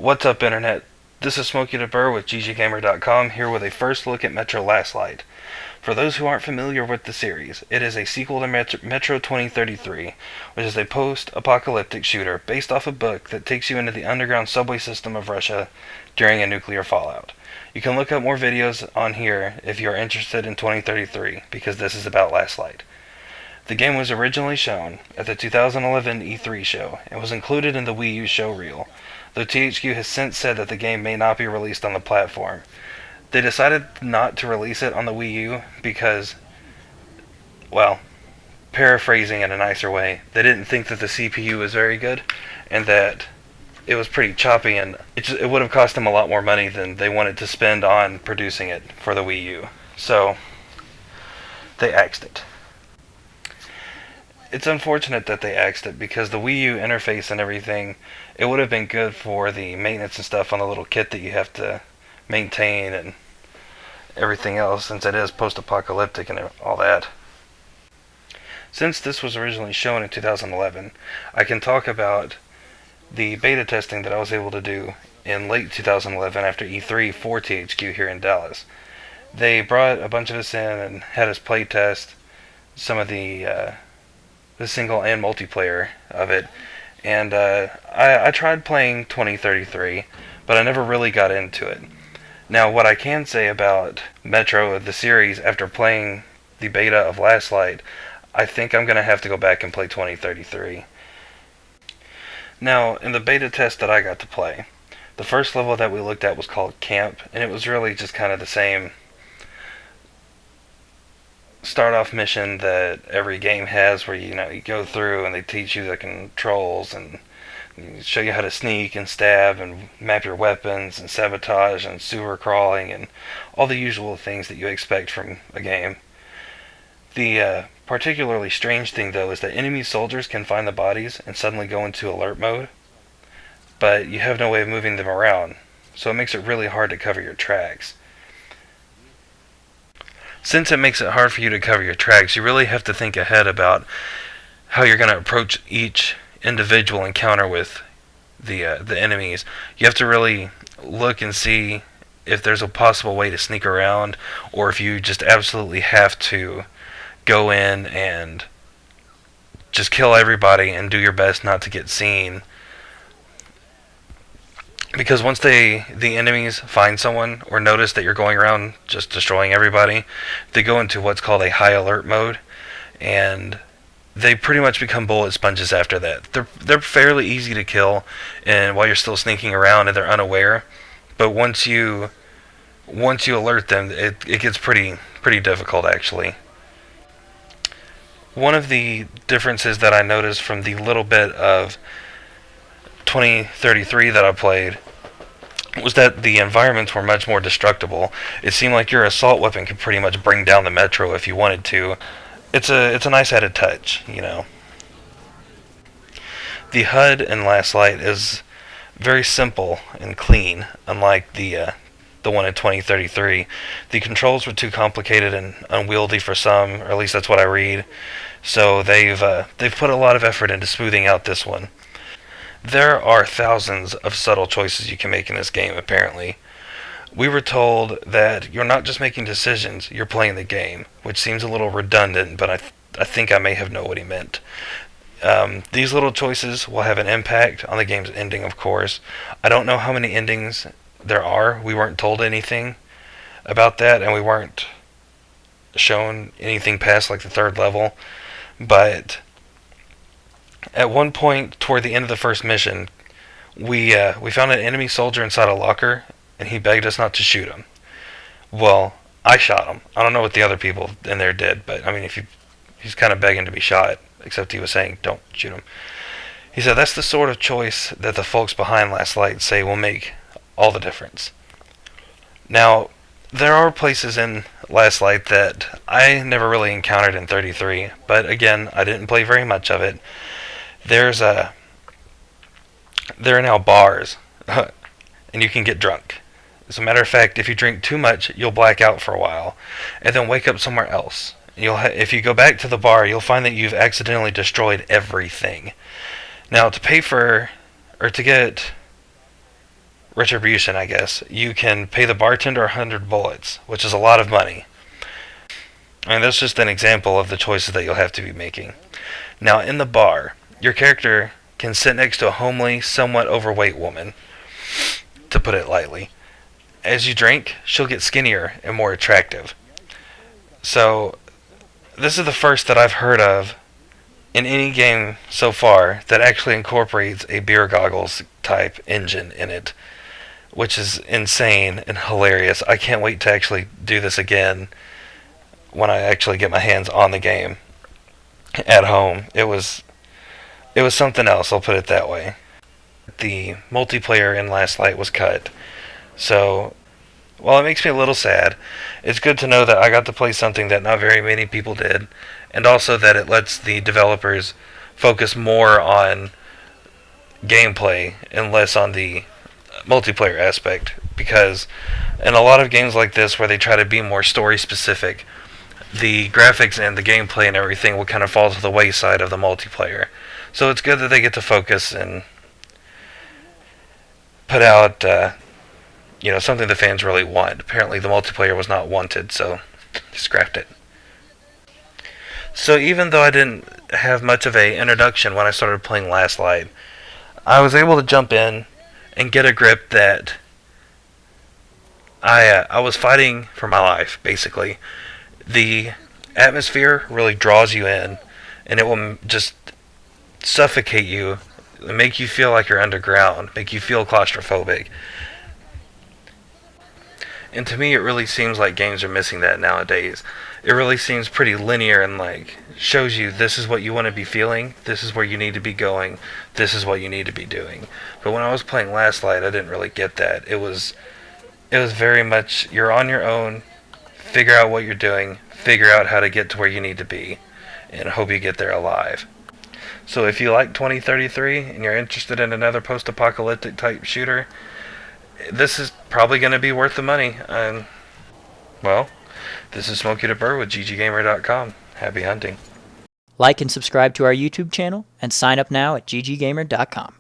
What's up, Internet? This is smokydaburr with gggamer.com, here with a first look at Metro Last Light. For those who aren't familiar with the series, it is a sequel to Metro 2033, which is a post-apocalyptic shooter based off a book that takes you into the underground subway system of Russia during a nuclear fallout. You can look up more videos on here if you are interested in 2033, because this is about Last Light. The game was originally shown at the 2011 E3 show and was included in the Wii U show reel, though THQ has since said that the game may not be released on the platform. They decided not to release it on the Wii U because, well, paraphrasing in a nicer way, they didn't think that the CPU was very good and that it was pretty choppy, and it would have cost them a lot more money than they wanted to spend on producing it for the Wii U. So, they axed it. It's unfortunate that they axed it because the Wii U interface and everything, it would have been good for the maintenance and stuff on the little kit that you have to maintain and everything else, since it is post-apocalyptic and all that. Since this was originally shown in 2011, I can talk about the beta testing that I was able to do in late 2011 after E3 for THQ here in Dallas. They brought a bunch of us in and had us play test some of the single and multiplayer of it, and I tried playing 2033, but I never really got into it. Now, what I can say about Metro, the series, after playing the beta of Last Light, I think I'm going to have to go back and play 2033. Now, in the beta test that I got to play, the first level that we looked at was called Camp, and it was really just kind of the same start-off mission that every game has, where you go through and they teach you the controls and show you how to sneak and stab and map your weapons and sabotage and sewer crawling and all the usual things that you expect from a game. The particularly strange thing, though, is that enemy soldiers can find the bodies and suddenly go into alert mode, but you have no way of moving them around, so it makes it really hard to cover your tracks. Since it makes it hard for you to cover your tracks, you really have to think ahead about how you're going to approach each individual encounter with the enemies. You have to really look and see if there's a possible way to sneak around, or if you just absolutely have to go in and just kill everybody and do your best not to get seen. Because once the enemies find someone or notice that you're going around just destroying everybody, they go into what's called a high alert mode, and they pretty much become bullet sponges after that. They're fairly easy to kill, and while you're still sneaking around and they're unaware, but once you alert them, it gets pretty difficult, actually. One of the differences that I noticed from the little bit of 2033 that I played was that the environments were much more destructible. It seemed like your assault weapon could pretty much bring down the Metro if you wanted to. It's a nice added touch, you know. The HUD in Last Light is very simple and clean, unlike the one in 2033. The controls were too complicated and unwieldy for some, or at least that's what I read. So they've put a lot of effort into smoothing out this one. There are thousands of subtle choices you can make in this game, apparently. We were told that you're not just making decisions, you're playing the game, which seems a little redundant, but I think I may have known what he meant. These little choices will have an impact on the game's ending, of course. I don't know how many endings there are. We weren't told anything about that, and we weren't shown anything past like the third level. But at one point toward the end of the first mission, we found an enemy soldier inside a locker, and he begged us not to shoot him. Well, I shot him. I don't know what the other people in there did, but I mean, he's kind of begging to be shot, except he was saying, "Don't shoot him." He said that's the sort of choice that the folks behind Last Light say will make all the difference. Now, there are places in Last Light that I never really encountered in 33, but again, I didn't play very much of it. There are now bars, and you can get drunk. As a matter of fact, if you drink too much, you'll black out for a while, and then wake up somewhere else. If you go back to the bar, you'll find that you've accidentally destroyed everything. Now, to pay for, or to get retribution, I guess, you can pay the bartender 100 bullets, which is a lot of money. And that's just an example of the choices that you'll have to be making. Now, in the bar, your character can sit next to a homely, somewhat overweight woman, to put it lightly. As you drink, she'll get skinnier and more attractive. So, this is the first that I've heard of in any game so far that actually incorporates a beer goggles type engine in it, which is insane and hilarious. I can't wait to actually do this again when I actually get my hands on the game at home. It was something else, I'll put it that way. The multiplayer in Last Light was cut. So, while it makes me a little sad, it's good to know that I got to play something that not very many people did, and also that it lets the developers focus more on gameplay and less on the multiplayer aspect. Because in a lot of games like this where they try to be more story specific, the graphics and the gameplay and everything will kind of fall to the wayside of the multiplayer. So it's good that they get to focus and put out something the fans really want. Apparently the multiplayer was not wanted, so scrapped it. So even though I didn't have much of a introduction when I started playing Last Light, I was able to jump in and get a grip that I was fighting for my life, basically. The atmosphere really draws you in, and it will just suffocate you, make you feel like you're underground, make you feel claustrophobic. And to me, it really seems like games are missing that nowadays. It really seems pretty linear and like shows you this is what you want to be feeling, this is where you need to be going, this is what you need to be doing. But when I was playing Last Light, I didn't really get that. It was very much you're on your own, figure out what you're doing, figure out how to get to where you need to be, and hope you get there alive. So if you like 2033 and you're interested in another post-apocalyptic type shooter, this is probably going to be worth the money. Well, this is smokydaburr with gggamer.com. Happy hunting. Like and subscribe to our YouTube channel, and sign up now at gggamer.com.